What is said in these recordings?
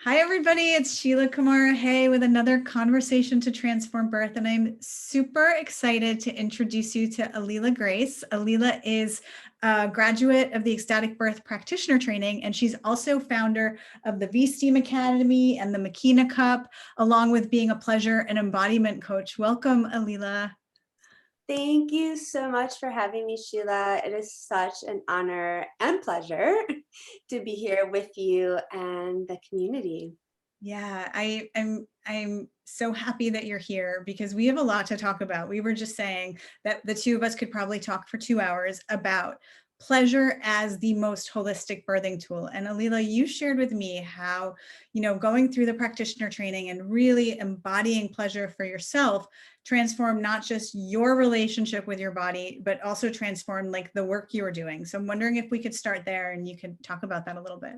Hi, everybody. It's Sheila Kamara Hay with another conversation to transform birth. And I'm super excited to introduce you to Alila Grace. Alila is a graduate of the Ecstatic Birth practitioner training, and she's also founder of the Vsteam Academy and the Makina Cup, along with being a pleasure and embodiment coach. Welcome, Alila. Thank you so much for having me, Sheila. It is such an honor and pleasure to be here with you and the community. Yeah, I'm so happy that you're here because we have a lot to talk about. We were just saying that the two of us could probably talk for 2 hours about pleasure as the most holistic birthing tool. And Alila, you shared with me how, going through the practitioner training and really embodying pleasure for yourself transformed not just your relationship with your body, but also transformed like the work you were doing. So I'm wondering if we could start there and you could talk about that a little bit.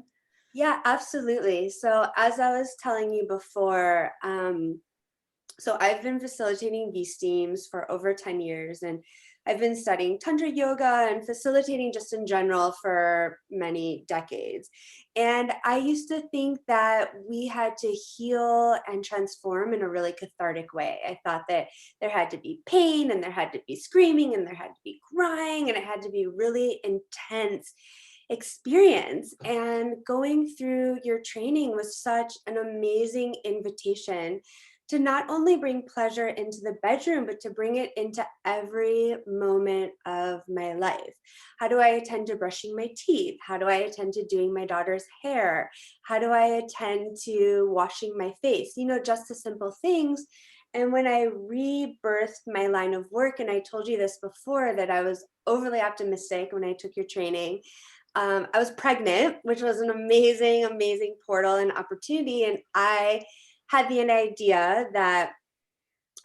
Yeah, absolutely. So as I was telling you before, so I've been facilitating V-Steams for over 10 years, and I've been studying Tantra yoga and facilitating just in general for many decades. And I used to think that we had to heal and transform in a really cathartic way. I thought that there had to be pain and there had to be screaming and there had to be crying and it had to be really intense experience. And going through your training was such an amazing invitation to not only bring pleasure into the bedroom, but to bring it into every moment of my life. How do I attend to brushing my teeth? How do I attend to doing my daughter's hair? How do I attend to washing my face? Just the simple things. And when I rebirthed my line of work, and I told you this before, that I was overly optimistic when I took your training. I was pregnant, which was an amazing, amazing portal and opportunity. And I had the idea that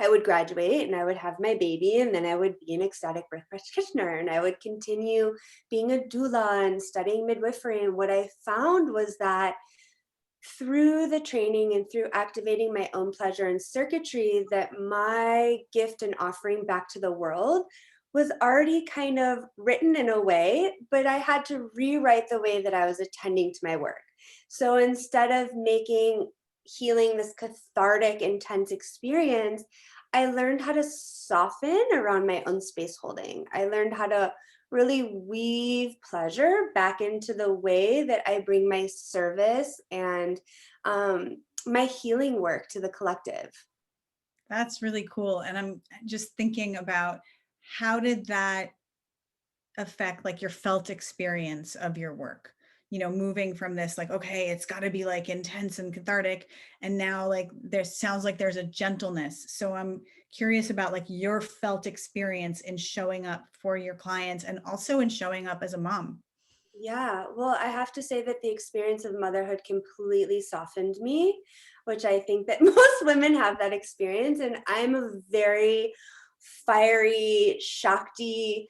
I would graduate and I would have my baby, and then I would be an ecstatic birth practitioner and I would continue being a doula and studying midwifery. And what I found was that through the training and through activating my own pleasure and circuitry, that my gift and offering back to the world was already kind of written in a way, but I had to rewrite the way that I was attending to my work. So instead of making healing this cathartic, intense experience, I learned how to soften around my own space holding. I learned how to really weave pleasure back into the way that I bring my service and my healing work to the collective. That's really cool. And I'm just thinking about how did that affect like your felt experience of your work? Moving from this like, okay, it's got to be like intense and cathartic. And now like there sounds like there's a gentleness. So I'm curious about like your felt experience in showing up for your clients and also in showing up as a mom. Yeah, well, I have to say that the experience of motherhood completely softened me, which I think that most women have that experience. And I'm a very fiery, Shakti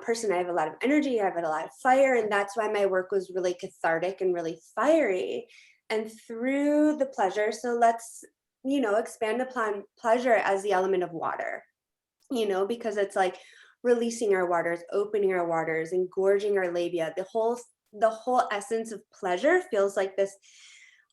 person. I have a lot of energy, I have a lot of fire, and that's why my work was really cathartic and really fiery. And through the pleasure, so let's, expand upon pleasure as the element of water, because it's like releasing our waters, opening our waters, engorging our labia. The whole essence of pleasure feels like this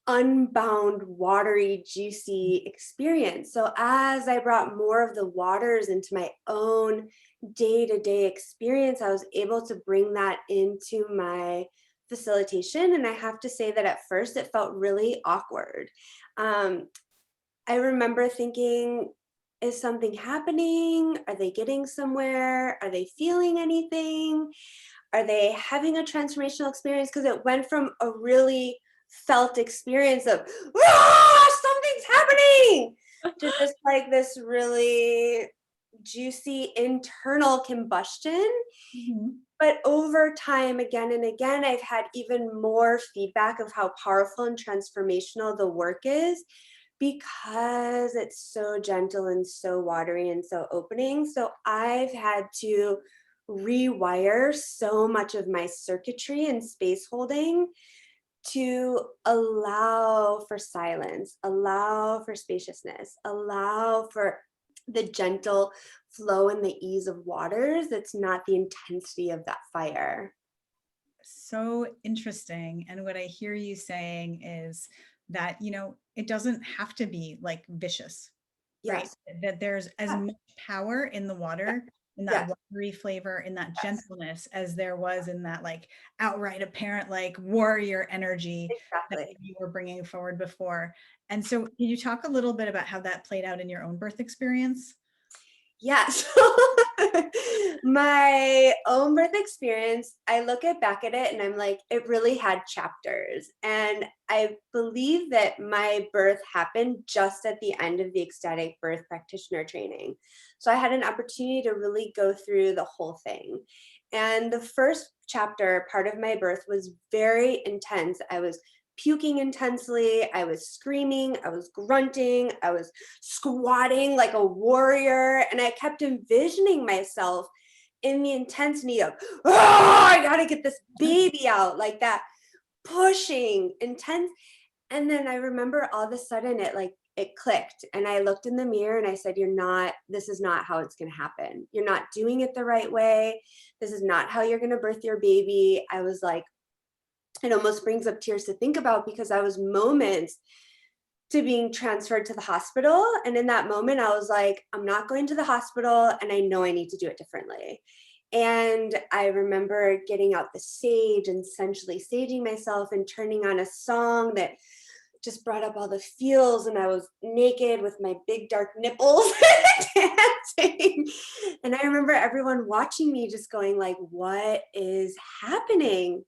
unbound, watery, juicy experience. So as I brought more of the waters into my own day-to-day experience, I was able to bring that into my facilitation. And I have to say that at first it felt really awkward. Um, I remember thinking, is something happening? Are they getting somewhere? Are they feeling anything? Are they having a transformational experience? Because it went from a really felt experience of, something's happening, to just like this really juicy internal combustion. Mhm. But over time, again and again, I've had even more feedback of how powerful and transformational the work is, because it's so gentle and so watery and so opening. So I've had to rewire so much of my circuitry and space holding to allow for silence, allow for spaciousness, allow for the gentle flow and the ease of waters that's not the intensity of that fire. So interesting. And what I hear you saying is that, it doesn't have to be like vicious, right? Yes. That there's as Yeah. much power in the Yeah. water, in that Yes. watery flavor, in that Yes. gentleness, as there was in that like outright apparent like warrior energy that Exactly. you were bringing forward before. And so, can you talk a little bit about how that played out in your own birth experience? Yeah. So my own birth experience, I look back at it and I'm like, it really had chapters. And I believe that my birth happened just at the end of the ecstatic birth practitioner training. So I had an opportunity to really go through the whole thing. And the first chapter, part of my birth, was very intense. I was puking intensely. I was screaming. I was grunting. I was squatting like a warrior. And I kept envisioning myself in the intensity of, oh, I gotta get this baby out, like that, pushing, intense. And then I remember all of a sudden it clicked. And I looked in the mirror and I said, this is not how it's gonna happen. You're not doing it the right way. This is not how you're gonna birth your baby. I was like, it almost brings up tears to think about, because I was moments to being transferred to the hospital. And in that moment, I was like, I'm not going to the hospital, and I know I need to do it differently. And I remember getting out the sage and essentially saging myself and turning on a song that just brought up all the feels. And I was naked with my big dark nipples dancing. And I remember everyone watching me just going like, what is happening?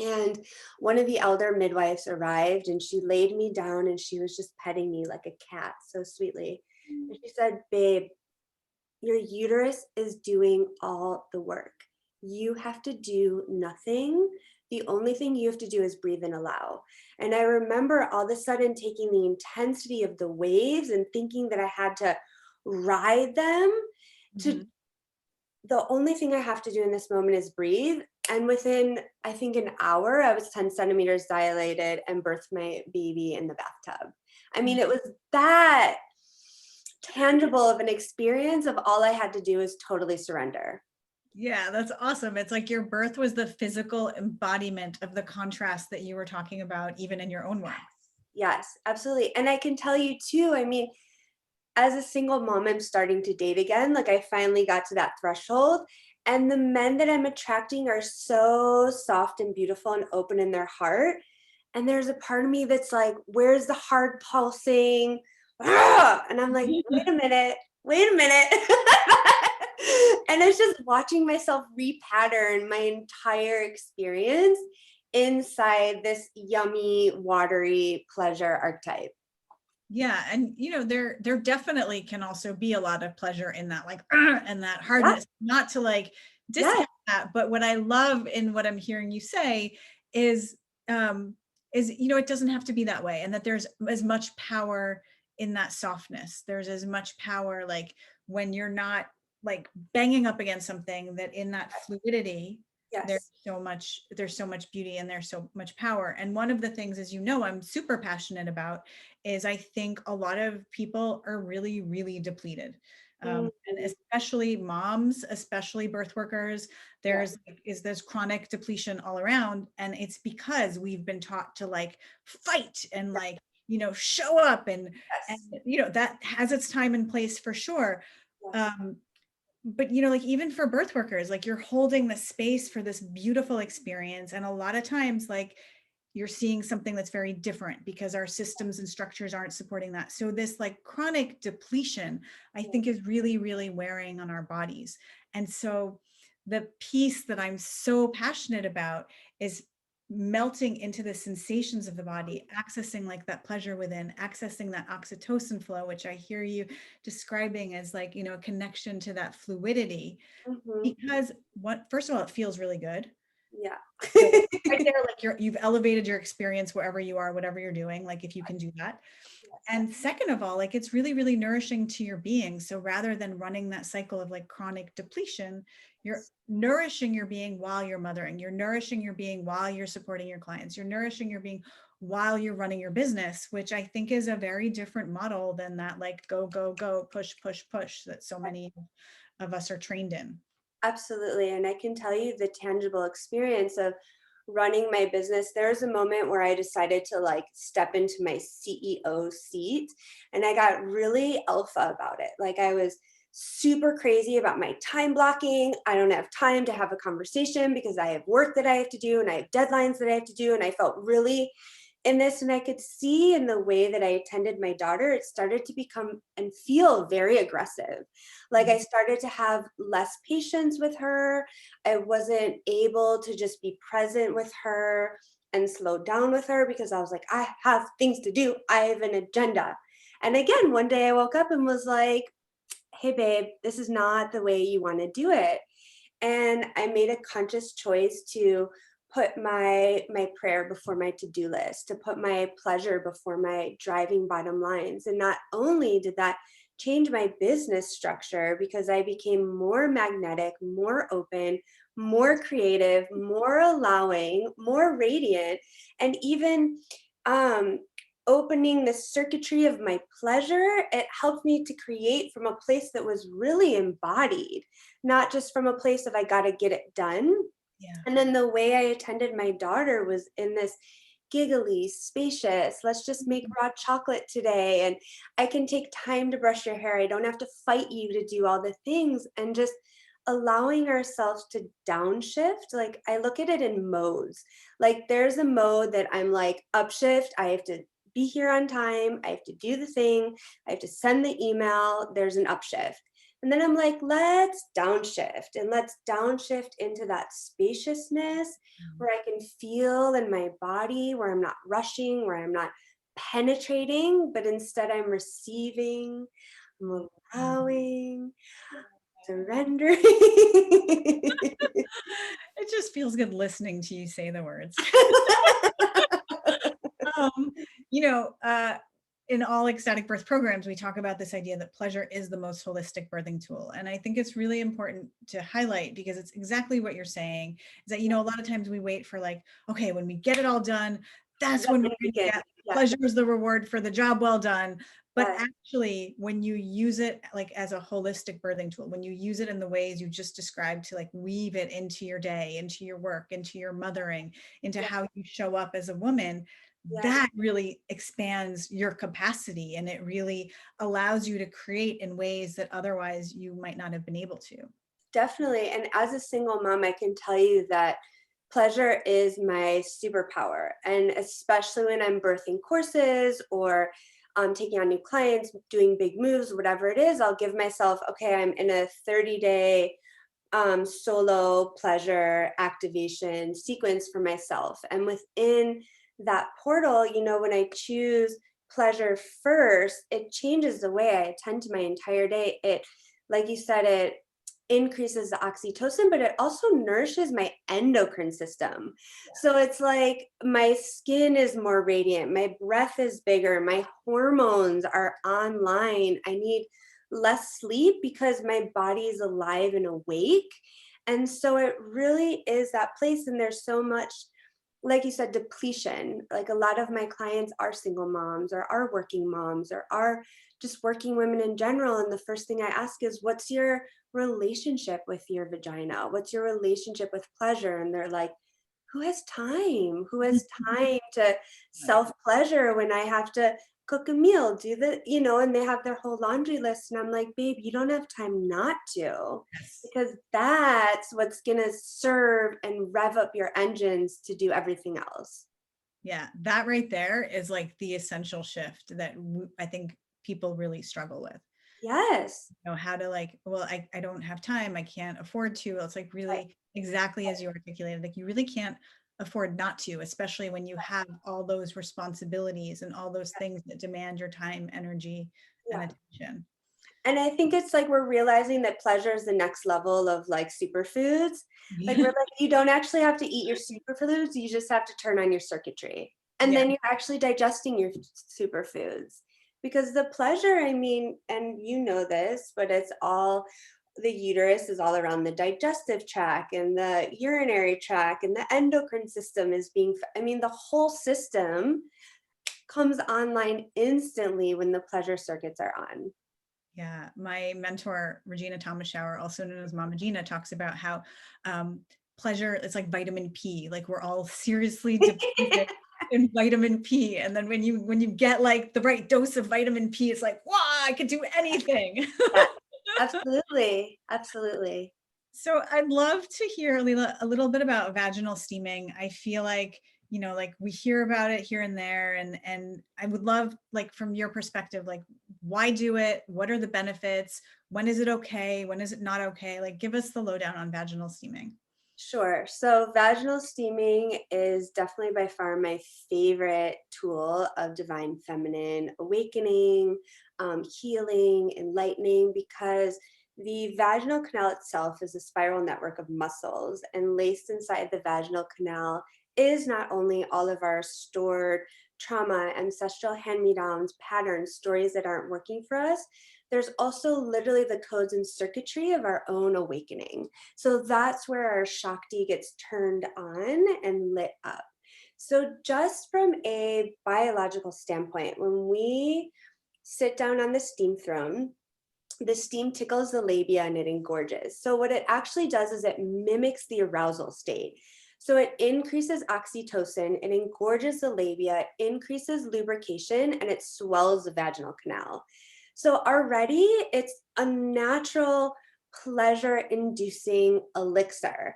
And one of the elder midwives arrived and she laid me down and she was just petting me like a cat so sweetly. And she said, babe, your uterus is doing all the work. You have to do nothing. The only thing you have to do is breathe and allow. And I remember all of a sudden taking the intensity of the waves and thinking that I had to ride them to, Mhm. the only thing I have to do in this moment is breathe. And within, I think, an hour, I was 10 centimeters dilated and birthed my baby in the bathtub. I mean, it was that tangible of an experience of all I had to do is totally surrender. Yeah, that's awesome. It's like your birth was the physical embodiment of the contrast that you were talking about, even in your own work. Yes, absolutely. And I can tell you too, I mean, as a single mom, I'm starting to date again. Like I finally got to that threshold. And the men that I'm attracting are so soft and beautiful and open in their heart. And there's a part of me that's like, where's the hard pulsing? Ah! And I'm like, wait a minute, wait a minute. And it's just watching myself repattern my entire experience inside this yummy, watery pleasure archetype. Yeah, and there definitely can also be a lot of pleasure in that, like, and that Yeah, hardness. Not to like yeah, discount that, but what I love in what I'm hearing you say is, um, it doesn't have to be that way, and that there's as much power in that softness. There's as much power, like when you're not like banging up against something, that in that fluidity, yes. there's so much beauty and there's so much power. And one of the things, as I'm super passionate about, is I think a lot of people are really, really depleted. Mhm. And especially moms, especially birth workers, Yeah. there's chronic depletion all around. And it's because we've been taught to like fight and like, show up, and, Yes. that has its time and place for sure. Yes. Um, but like even for birth workers, like you're holding the space for this beautiful experience, and a lot of times like you're seeing something that's very different because our systems and structures aren't supporting that. So this like chronic depletion, I think, is really, really wearing on our bodies. And so the piece that I'm so passionate about is melting into the sensations of the body, accessing like that pleasure within, accessing that oxytocin flow, which I hear you describing as like, a connection to that fluidity. Mhm. Because first of all, it feels really good. Yeah. So right there, like you've elevated your experience wherever you are, whatever you're doing, like if you can do that. Yes. And second of all, like it's really, really nourishing to your being. So rather than running that cycle of like chronic depletion, you're nourishing your being while you're mothering, you're nourishing your being while you're supporting your clients, you're nourishing your being while you're running your business, which I think is a very different model than that like go, go, go, push, push, push that so many of us are trained in. Absolutely. And I can tell you the tangible experience of running my business, there was a moment where I decided to like step into my CEO seat, and I got really alpha about it. Like I was super crazy about my time blocking. I don't have time to have a conversation because I have work that I have to do and I have deadlines that I have to do. And I felt really in this, and I could see in the way that I attended my daughter, it started to become and feel very aggressive. Like I started to have less patience with her. I wasn't able to just be present with her and slow down with her because I was like, I have things to do. I have an agenda. And again, one day I woke up and was like, hey babe, this is not the way you want to do it. And I made a conscious choice to put my prayer before my to-do list, to put my pleasure before my driving bottom lines. And not only did that change my business structure because I became more magnetic, more open, more creative, more allowing, more radiant, and even opening the circuitry of my pleasure, it helped me to create from a place that was really embodied, not just from a place of I got to get it done. Yeah. And then the way I attended my daughter was in this giggly, spacious, let's just make raw chocolate today. And I can take time to brush your hair. I don't have to fight you to do all the things. And just allowing ourselves to downshift. Like I look at it in modes. Like there's a mode that I'm like upshift. I have to be here on time. I have to do the thing. I have to send the email. There's an upshift. And then I'm like, let's downshift, and let's downshift into that spaciousness where I can feel in my body, where I'm not rushing, where I'm not penetrating, but instead I'm receiving, I'm allowing, surrendering. It just feels good listening to you say the words. Um, you know, in all ecstatic birth programs, we talk about this idea that pleasure is the most holistic birthing tool. And I think it's really important to highlight because it's exactly what you're saying is that, you know, a lot of times we wait for like, okay, when we get it all done, that's when we're going to get pleasure is the reward for the job well done. But actually, when you use it like as a holistic birthing tool, when you use it in the ways you just described to like weave it into your day, into your work, into your mothering, into how you show up as a woman, that really expands your capacity and it really allows you to create in ways that otherwise you might not have been able to. Definitely. And as a single mom, I can tell you that pleasure is my superpower. And especially when I'm birthing courses or taking on new clients, doing big moves, whatever it is, I'll give myself, okay, I'm in a 30-day solo pleasure activation sequence for myself. And within that portal, you know, when I choose pleasure first, it changes the way I attend to my entire day. It, like you said, it increases the oxytocin, but it also nourishes my endocrine system. So it's like my skin is more radiant, my breath is bigger, my hormones are online. I need less sleep because my body is alive and awake. And so it really is that place. And there's so much, like you said, depletion. Like a lot of my clients are single moms or are working moms or are just working women in general. And the first thing I ask is, what's your relationship with your vagina? What's your relationship with pleasure? And they're like, who has time? Who has time to self pleasure when I have to cook a meal, do the, you know, and they have their whole laundry list. And I'm like, babe, you don't have time not to, because that's what's going to serve and rev up your engines to do everything else. Yeah, that right there is like the essential shift that I think people really struggle with. Yes. You know, how to like, well, I don't have time. I can't afford to. It's like really exactly as you articulated, like you really can't afford not to, especially when you have all those responsibilities and all those things that demand your time, energy, and attention. And I think it's like we're realizing that pleasure is the next level of like superfoods. Like we're like, you don't actually have to eat your superfoods, you just have to turn on your circuitry. And then you're actually digesting your superfoods. Because the pleasure, I mean, and you know this, but it's all, the uterus is all around the digestive tract and the urinary tract and the endocrine system is being, I mean, the whole system comes online instantly when the pleasure circuits are on. Yeah, my mentor, Regina Thomas Schauer, also known as Mama Gina, talks about how pleasure, it's like vitamin P, like we're all seriously depleted in vitamin P. And then when you get like the right dose of vitamin P, it's like, wow, I could do anything. Yeah, absolutely. Absolutely. So I'd love to hear, Alila, a little bit about vaginal steaming. I feel like, like we hear about it here and there, and I would love, like, from your perspective, like, why do it? What are the benefits? When is it okay? When is it not okay? Like, give us the lowdown on vaginal steaming. Sure. So vaginal steaming is definitely by far my favorite tool of divine feminine awakening, healing, enlightening, because the vaginal canal itself is a spiral network of muscles, and laced inside the vaginal canal is not only all of our stored trauma, ancestral hand-me-downs, patterns, stories that aren't working for us. There's also literally the codes and circuitry of our own awakening. So that's where our Shakti gets turned on and lit up. So just from a biological standpoint, when we sit down on the steam throne, the steam tickles the labia and it engorges. So what it actually does is it mimics the arousal state. So it increases oxytocin, it engorges the labia, increases lubrication, and it swells the vaginal canal. So already it's a natural pleasure-inducing elixir.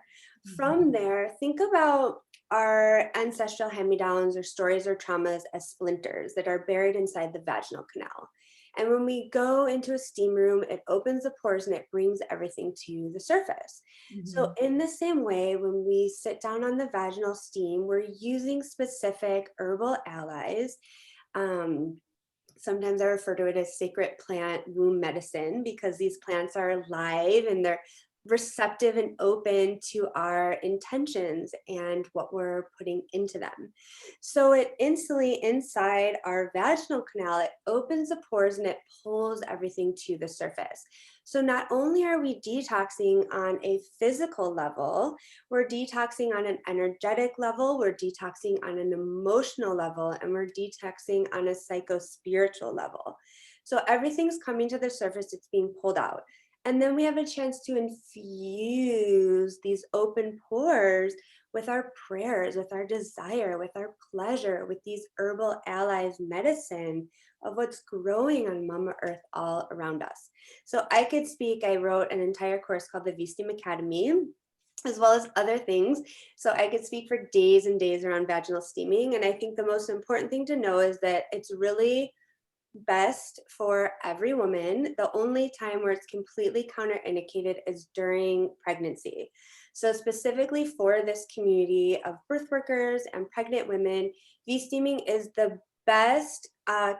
From there, think about our ancestral hand-me-downs or stories or traumas as splinters that are buried inside the vaginal canal. And when we go into a steam room, it opens the pores and it brings everything to the surface. So in the same way, when we sit down on the vaginal steam, we're using specific herbal allies. Sometimes I refer to it as sacred plant womb medicine, because these plants are alive and they're receptive and open to our intentions and what we're putting into them. So it instantly, inside our vaginal canal, it opens the pores and it pulls everything to the surface. So not only are we detoxing on a physical level, we're detoxing on an energetic level, we're detoxing on an emotional level, and we're detoxing on a psycho-spiritual level. So everything's coming to the surface, it's being pulled out. And then we have a chance to infuse these open pores with our prayers, with our desire, with our pleasure, with these herbal allies medicine of what's growing on Mama Earth all around us. So I could speak, I wrote an entire course called the Vsteam Academy, as well as other things. So I could speak for days and days around vaginal steaming. And I think the most important thing to know is that it's really best for every woman. The only time where it's completely counterindicated is during pregnancy. So specifically for this community of birth workers and pregnant women, V-steaming is the best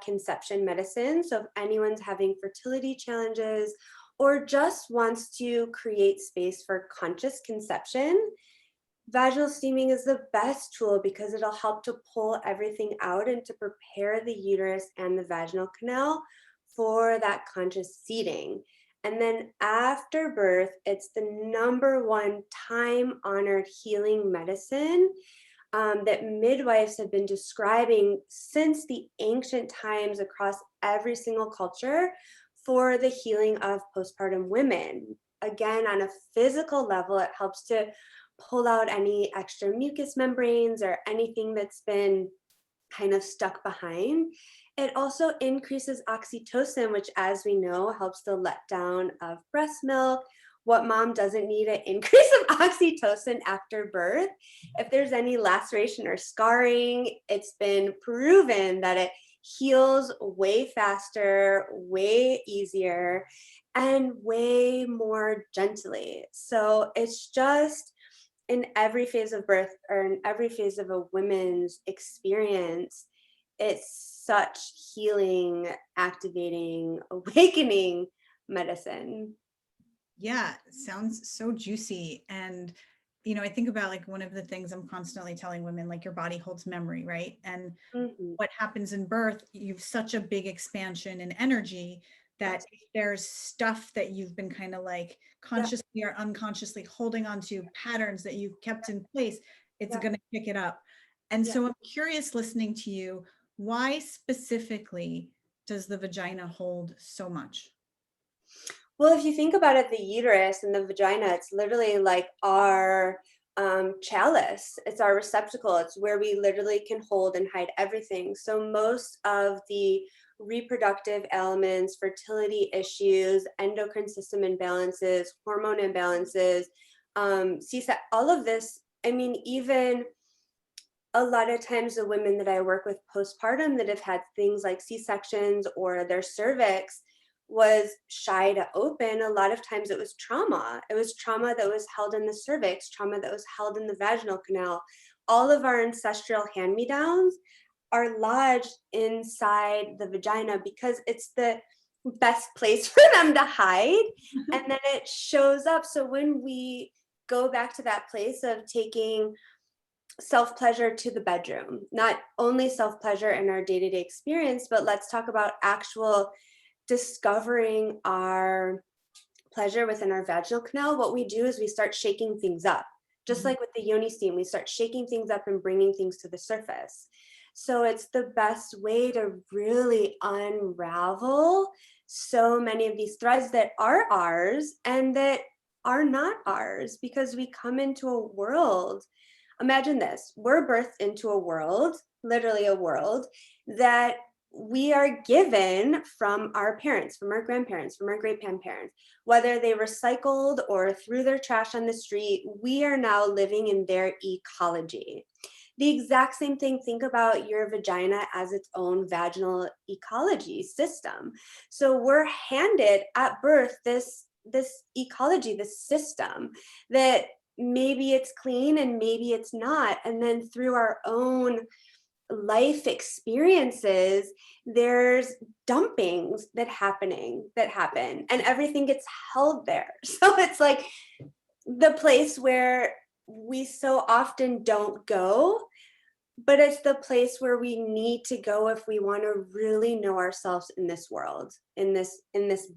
conception medicine. So if anyone's having fertility challenges or just wants to create space for conscious conception, vaginal steaming is the best tool, because it'll help to pull everything out and to prepare the uterus and the vaginal canal for that conscious seeding. And then after birth, it's the #1 time-honored healing medicine that midwives have been describing since the ancient times across every single culture for the healing of postpartum women. Again, on a physical level, it helps to pull out any extra mucous membranes or anything that's been kind of stuck behind. It also increases oxytocin, which, as we know, helps the letdown of breast milk. What mom doesn't need an increase of oxytocin after birth? If there's any laceration or scarring, it's been proven that it heals way faster, way easier, and way more gently. So it's just, in every phase of birth or in every phase of a woman's experience, it's such healing, activating, awakening medicine. Yeah, sounds so juicy. And, I think about, like, one of the things I'm constantly telling women, like, your body holds memory, right? And Mhm. what happens in birth, you've such a big expansion in energy that if there's stuff that you've been kind of like Yeah, consciously or unconsciously holding on to, patterns that you've kept in place, it's yeah, going to pick it up. And yeah. so I'm curious, listening to you, why specifically does the vagina hold so much? Well, if you think about it, the uterus and the vagina, it's literally like our chalice. It's our receptacle. It's where we literally can hold and hide everything. So most of the reproductive ailments, fertility issues, endocrine system imbalances, hormone imbalances, all of this, I mean, even a lot of times the women that I work with postpartum that have had things like C-sections or their cervix was shy to open, a lot of times it was trauma. It was trauma that was held in the cervix, trauma that was held in the vaginal canal. All of our ancestral hand-me-downs are lodged inside the vagina because it's the best place for them to hide. And then it shows up. So when we go back to that place of taking self-pleasure to the bedroom, not only self-pleasure in our day-to-day experience, but let's talk about actual discovering our pleasure within our vaginal canal. What we do is we start shaking things up. Just like with the yoni steam, we start shaking things up and bringing things to the surface. So it's the best way to really unravel so many of these threads that are ours and that are not ours, because we come into a world. Imagine this, we're birthed into a world, literally a world, that we are given from our parents, from our grandparents, from our great-grandparents, whether they recycled or threw their trash on the street. We are now living in their ecology. The exact same thing, think about your vagina as its own vaginal ecology system. So we're handed at birth this ecology, this system that maybe it's clean and maybe it's not. And then through our own life experiences, there's dumpings that happen and everything gets held there. So it's like the place where we so often don't go, but it's the place where we need to go if we want to really know ourselves in this world, in this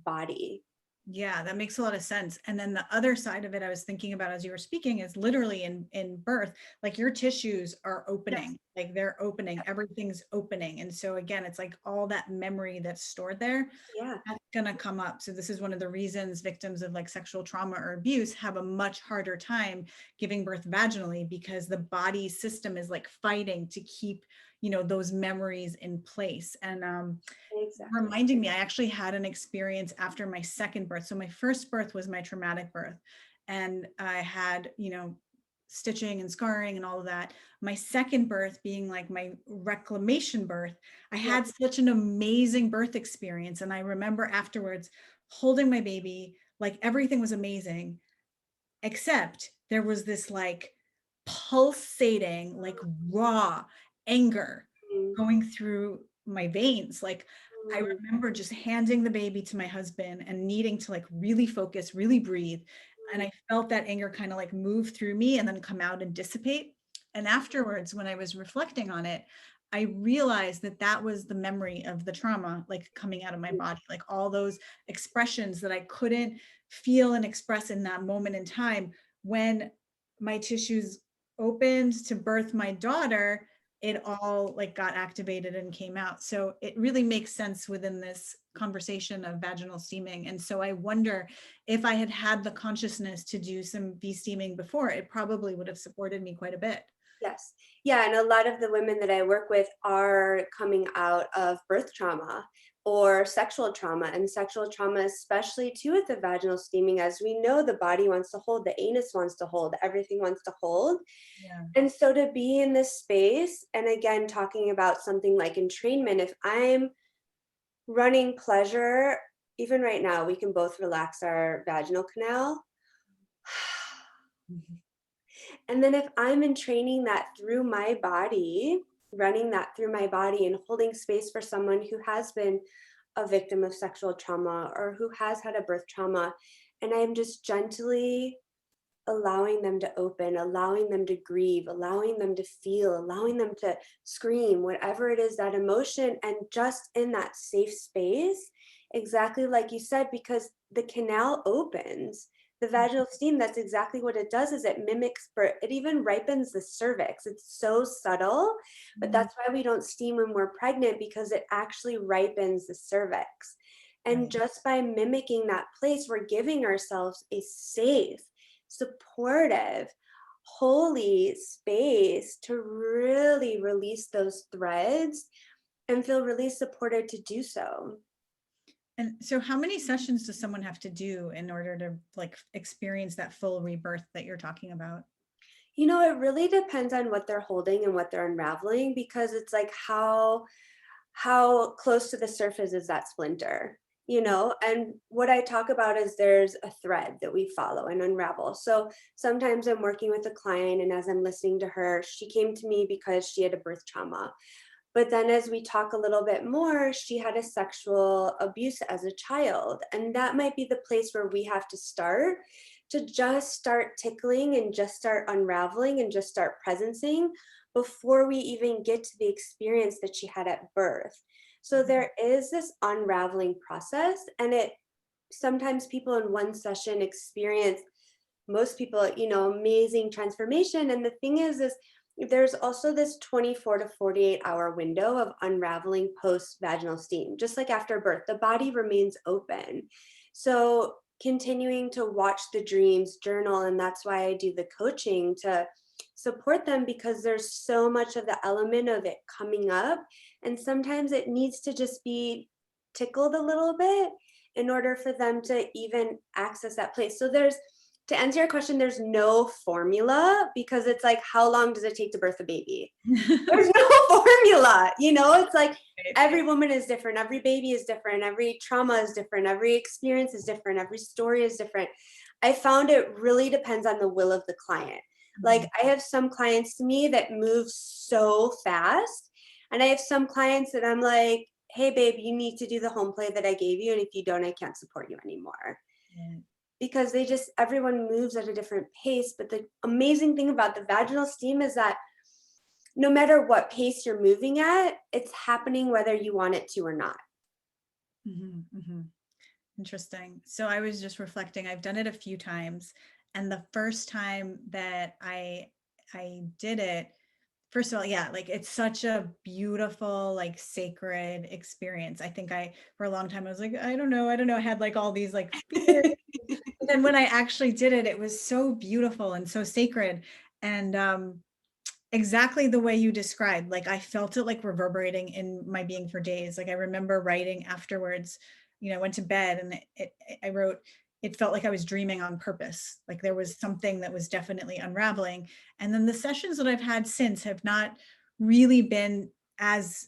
body. Yeah, that makes a lot of sense. And then the other side of it I was thinking about as you were speaking is literally in birth, like your tissues are opening, Yes. like they're opening, everything's opening. And so again, it's like all that memory that's stored there, Yeah. that's gonna come up. So this is one of the reasons victims of like sexual trauma or abuse have a much harder time giving birth vaginally, because the body system is like fighting to keep, you know, those memories in place. And Exactly. reminding me, I actually had an experience after my second birth. So my first birth was my traumatic birth, and I had, you know, stitching and scarring and all of that. My second birth being like my reclamation birth, I Yeah. had such an amazing birth experience. And I remember afterwards holding my baby, like everything was amazing, except there was this like pulsating, like raw anger Mm, going through my veins. Like I mm, remember just handing the baby to my husband and needing to like really focus, really breathe. And I felt that anger kind of like move through me and then come out and dissipate. And afterwards, when I was reflecting on it, I realized that that was the memory of the trauma, like coming out of my mm. body, like all those expressions that I couldn't feel and express in that moment in time. When my tissues opened to birth my daughter, it all like got activated and came out. So it really makes sense within this conversation of vaginal steaming. And so I wonder if I had had the consciousness to do some V-steaming before, it probably would have supported me quite a bit. Yes. Yeah. And a lot of the women that I work with are coming out of birth trauma or sexual trauma, and sexual trauma, especially too, with the vaginal steaming. As we know, the body wants to hold, the anus wants to hold, everything wants to hold. Yeah. And so to be in this space, and again, talking about something like entrainment, if I'm running pleasure, even right now, we can both relax our vaginal canal. Mhm. And then if I'm entraining that through my body, running that through my body and holding space for someone who has been a victim of sexual trauma or who has had a birth trauma, and I'm just gently allowing them to open, allowing them to grieve, allowing them to feel, allowing them to scream, whatever it is, that emotion, and just in that safe space, exactly like you said, because the canal opens. The vaginal steam, that's exactly what it does, is it mimics birth. It even ripens the cervix. It's so subtle, but Mhm. that's why we don't steam when we're pregnant, because it actually ripens the cervix. And Right. just by mimicking that place, we're giving ourselves a safe, supportive, holy space to really release those threads and feel really supported to do so. And so how many sessions does someone have to do in order to like experience that full rebirth that you're talking about? You know, it really depends on what they're holding and what they're unraveling, because it's like how close to the surface is that splinter, you know? And what I talk about is there's a thread that we follow and unravel. So sometimes I'm working with a client, and as I'm listening to her, she came to me because she had a birth trauma. But then as we talk a little bit more, she had a sexual abuse as a child. And that might be the place where we have to start, to just start tickling and just start unraveling and just start presencing before we even get to the experience that she had at birth. So there is this unraveling process, and it sometimes people in one session experience, most people, you know, amazing transformation. And the thing is there's also this 24 to 48-hour window of unraveling post vaginal steam. Just like after birth, the body remains open. So continuing to watch the dreams, journal, and that's why I do the coaching to support them, because there's so much of the element of it coming up. And sometimes it needs to just be tickled a little bit in order for them to even access that place. So to answer your question, there's no formula, because it's like, how long does it take to birth a baby? There's no formula, you know? It's like every woman is different, every baby is different, every trauma is different, every experience is different, every story is different. I found it really depends on the will of the client. Like I have some clients to me that move so fast, and I have some clients that I'm like, hey babe, you need to do the home play that I gave you, and if you don't, I can't support you anymore. Yeah. Because everyone moves at a different pace. But the amazing thing about the vaginal steam is that no matter what pace you're moving at, it's happening whether you want it to or not. Interesting. So I was just reflecting, I've done it a few times. And the first time that I did it, first of all, yeah, like it's such a beautiful, like sacred experience. I think for a long time, I was like, I don't know. I had like all these like fears. But then when I actually did it, it was so beautiful and so sacred. And exactly the way you described, like I felt it like reverberating in my being for days. Like I remember writing afterwards, I went to bed and I wrote, it felt like I was dreaming on purpose. Like there was something that was definitely unraveling. And then the sessions that I've had since have not really been as,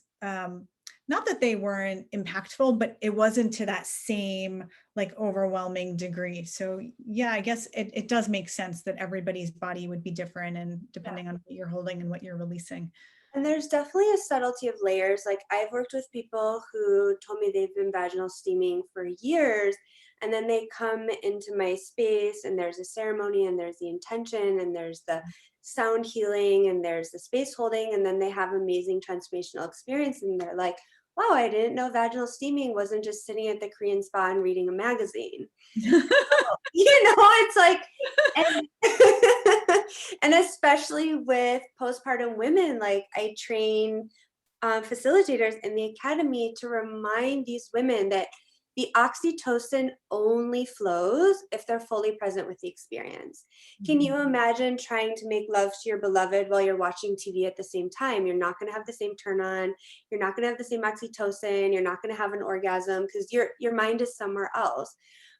not that they weren't impactful, but it wasn't to that same like overwhelming degree. So yeah, I guess it does make sense that everybody's body would be different, and depending on what you're holding and what you're releasing. And there's definitely a subtlety of layers. Like I've worked with people who told me they've been vaginal steaming for years, and then they come into my space and there's a ceremony and there's the intention and there's the sound healing and there's the space holding, and then they have amazing transformational experience, and they're like, wow, I didn't know vaginal steaming wasn't just sitting at the Korean spa and reading a magazine. You know, it's like, and, and especially with postpartum women, like I train facilitators in the academy to remind these women that the oxytocin only flows if they're fully present with the experience. Can you imagine trying to make love to your beloved while you're watching TV at the same time? You're not going to have the same turn on. You're not going to have the same oxytocin. You're not going to have an orgasm because your mind is somewhere else.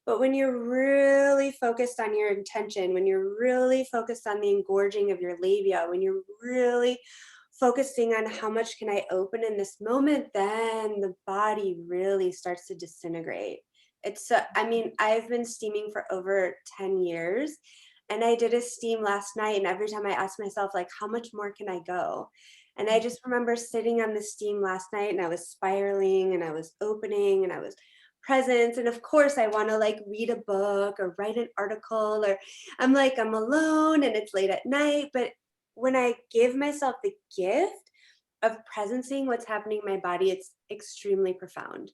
But when you're really focused on your intention, when you're really focused on the engorging of your labia, when you're really focusing on how much can I open in this moment, then the body really starts to disintegrate. I mean, I've been steaming for over 10 years, and I did a steam last night, and every time I ask myself, like, how much more can I go? And I just remember sitting on the steam last night, and I was spiraling and I was opening and I was present. And of course I want to like read a book or write an article, or I'm like, I'm alone and it's late at night. But when I give myself the gift of presencing what's happening in my body, it's extremely profound.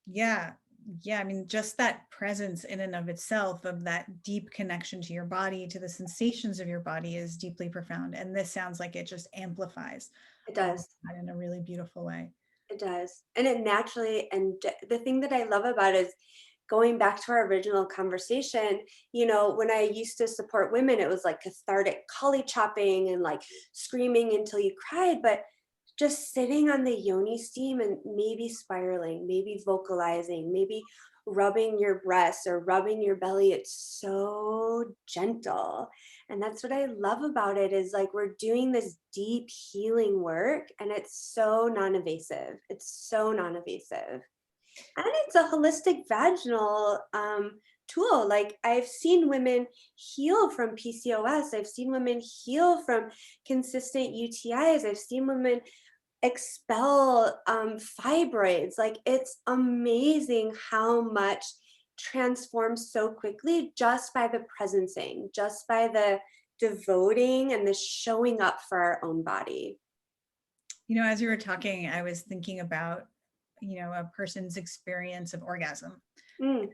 Yeah. Yeah. I mean, just that presence in and of itself, of that deep connection to your body, to the sensations of your body, is deeply profound. And this sounds like it just amplifies It all of does. that in a really beautiful way. It does. And it naturally, and the thing that I love about it is going back to our original conversation, you know, when I used to support women, it was like cathartic collie chopping and like screaming until you cried. But just sitting on the yoni steam and maybe spiraling, maybe vocalizing, maybe rubbing your breasts or rubbing your belly, it's so gentle. And that's what I love about it, is like we're doing this deep healing work and it's so non-invasive. It's so non-invasive. And it's a holistic vaginal tool. Like I've seen women heal from PCOS. I've seen women heal from consistent UTIs. I've seen women expel fibroids. Like it's amazing how much transforms so quickly just by the presencing, just by the devoting and the showing up for our own body. You know, as you were talking, I was thinking about, you know, a person's experience of orgasm. Mm,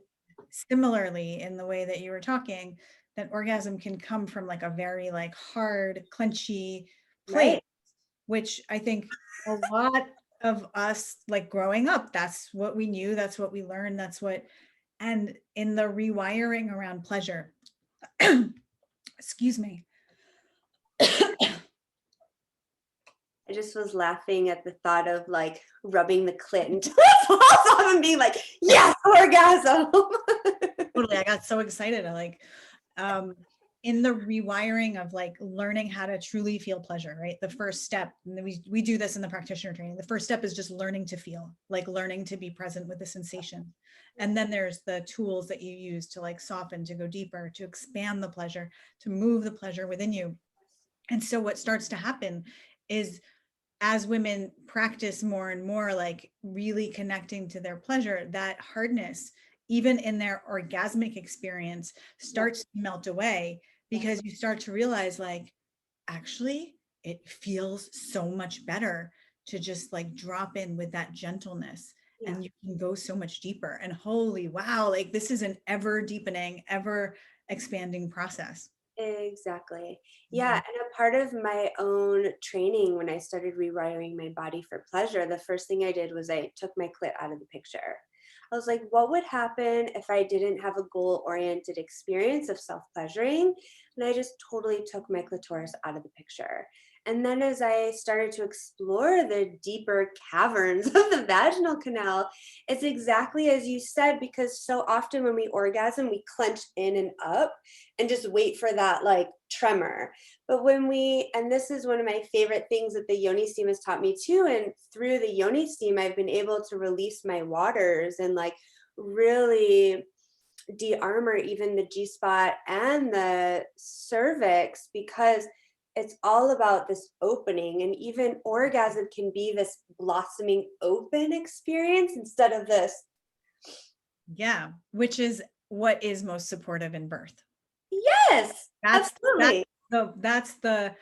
Similarly, in the way that you were talking, that orgasm can come from like a very like hard, clenchy place, right. which I think a lot of us, like growing up, that's what we knew, that's what we learned, that's what, and in the rewiring around pleasure, excuse me. I just was laughing at the thought of like rubbing the clit until it falls off and being like, yes, orgasm. Totally, I got so excited. I like, in the rewiring of like learning how to truly feel pleasure, right? The first step, and we do this in the practitioner training. The first step is just learning to feel, like learning to be present with the sensation. And then there's the tools that you use to like soften, to go deeper, to expand the pleasure, to move the pleasure within you. And so what starts to happen is, as women practice more and more, like really connecting to their pleasure, that hardness, even in their orgasmic experience, starts to melt away, because you start to realize like, actually, it feels so much better to just like drop in with that gentleness, Yeah. and you can go so much deeper. And holy wow, like this is an ever deepening, ever expanding process. Exactly. Yeah. And a part of my own training, when I started rewiring my body for pleasure, the first thing I did was I took my clit out of the picture. I was like, what would happen if I didn't have a goal oriented experience of self pleasuring? And I just totally took my clitoris out of the picture. And then as I started to explore the deeper caverns of the vaginal canal, it's exactly as you said, because so often when we orgasm, we clench in and up and just wait for that like tremor. But when we, and this is one of my favorite things that the yoni steam has taught me too, and through the yoni steam, I've been able to release my waters and like really de-armor even the G-spot and the cervix, because it's all about this opening. And even orgasm can be this blossoming open experience instead of this. Yeah, which is what is most supportive in birth. Yes, That's absolutely. that's the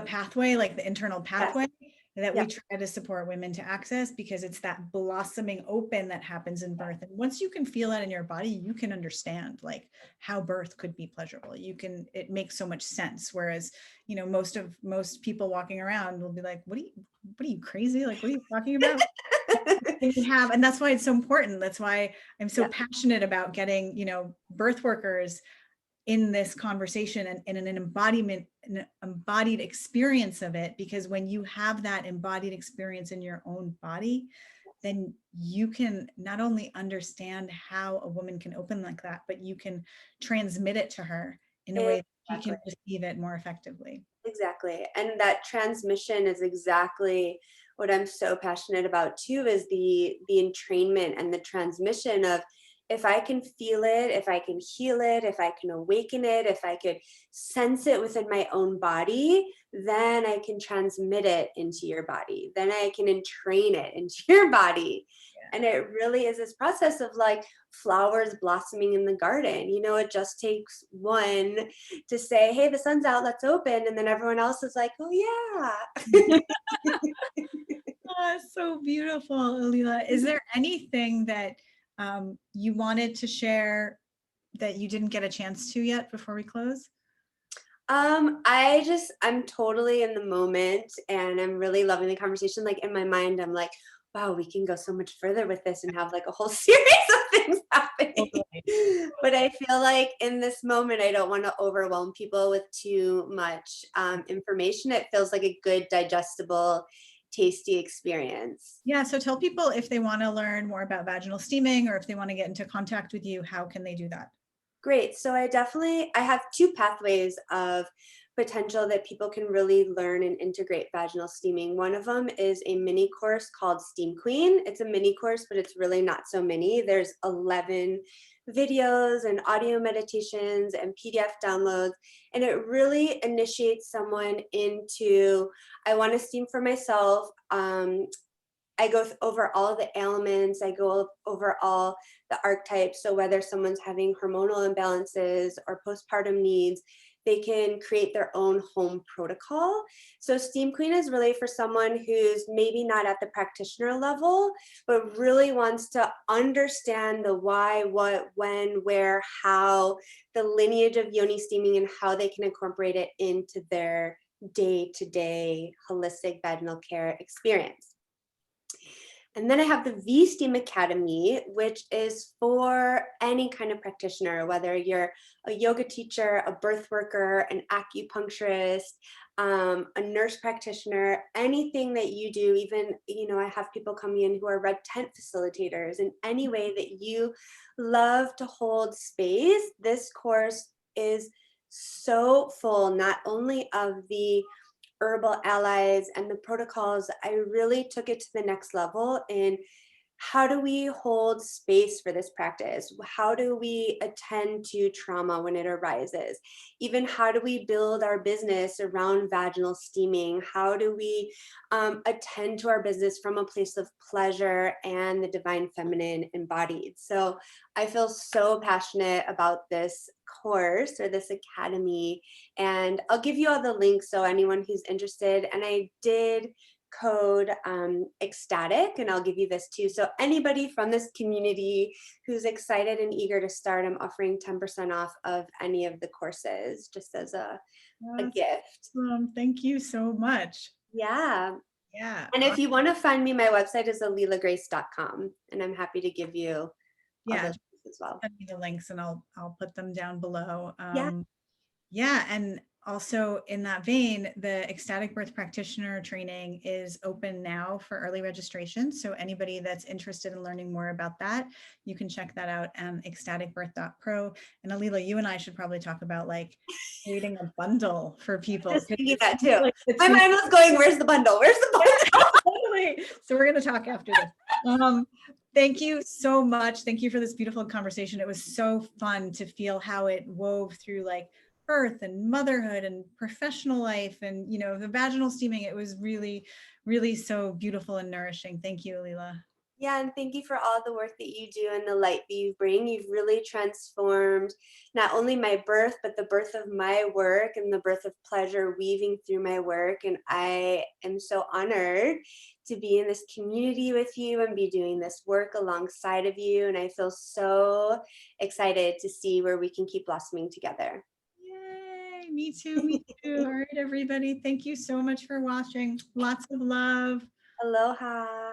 pathway, like the internal pathway that we Yep. try to support women to access, because it's that blossoming open that happens in birth. And once you can feel that in your body, you can understand like how birth could be pleasurable. You can, it makes so much sense. Whereas, you know, most people walking around will be like, what are you crazy? Like, what are you talking about? We have, and that's why it's so important. That's why I'm so Yeah. passionate about getting, you know, birth workers in this conversation and in an embodied experience of it. Because when you have that embodied experience in your own body, then you can not only understand how a woman can open like that, but you can transmit it to her in a way that she Exactly. can receive it more effectively. Exactly. And that transmission is exactly what I'm so passionate about too, is the entrainment and the transmission of, if I can feel it, if I can heal it, if I can awaken it, if I could sense it within my own body, then I can transmit it into your body. Then I can entrain it into your body. And it really is this process of like flowers blossoming in the garden. You know, it just takes one to say, hey, the sun's out, let's open. And then everyone else is like, oh, yeah. Oh, so beautiful, Alila. Is there anything that you wanted to share that you didn't get a chance to yet before we close? I'm totally in the moment and I'm really loving the conversation. Like in my mind, I'm like, wow, we can go so much further with this and have like a whole series of things happening. But I feel like in this moment, I don't want to overwhelm people with too much information. It feels like a good, digestible, tasty experience. Yeah, so tell people if they want to learn more about vaginal steaming or if they want to get into contact with you, how can they do that? Great. So I have two pathways of potential that people can really learn and integrate vaginal steaming. One of them is a mini course called Steam Queen. It's a mini course, but it's really not so many. There's 11 videos and audio meditations and PDF downloads, and it really initiates someone into, I want to steam for myself. I go over all the ailments, I go over all the archetypes. So whether someone's having hormonal imbalances or postpartum needs, they can create their own home protocol. So Steam Queen is really for someone who's maybe not at the practitioner level, but really wants to understand the why, what, when, where, how, the lineage of yoni steaming and how they can incorporate it into their day-to-day holistic vaginal care experience. And then I have the Vsteam Academy, which is for any kind of practitioner, whether you're a yoga teacher, a birth worker, an acupuncturist, a nurse practitioner, anything that you do. Even, I have people coming in who are red tent facilitators. In any way that you love to hold space, this course is so full, not only of the herbal allies and the protocols. I really took it to the next level in how do we hold space for this practice? How do we attend to trauma when it arises? Even how do we build our business around vaginal steaming? How do we attend to our business from a place of pleasure and the divine feminine embodied? So I feel so passionate about this course or this academy, and I'll give you all the links so anyone who's interested. And I did code Ecstatic, and I'll give you this too. So anybody from this community who's excited and eager to start, I'm offering 10% off of any of the courses just as a gift. Thank you so much. Yeah. Yeah. And if you want to find me, my website is alilagrace.com, and I'm happy to give you all those as well. Send me the links and I'll put them down below. Yeah. Yeah, and also in that vein, the Ecstatic Birth Practitioner training is open now for early registration. So anybody that's interested in learning more about that, you can check that out at ecstaticbirth.pro. And Alila, you and I should probably talk about like creating a bundle for people. Just thinking that too. Like, my mind was going, where's the bundle? Where's the bundle? Totally. So we're going to talk after this. Thank you so much. Thank you for this beautiful conversation. It was so fun to feel how it wove through like birth and motherhood and professional life and, the vaginal steaming. It was really, really so beautiful and nourishing. Thank you, Alila. Yeah, and thank you for all the work that you do and the light that you bring. You've really transformed not only my birth, but the birth of my work and the birth of pleasure weaving through my work. And I am so honored to be in this community with you and be doing this work alongside of you. And I feel so excited to see where we can keep blossoming together. Yay, me too, me too. All right, everybody. Thank you so much for watching. Lots of love. Aloha.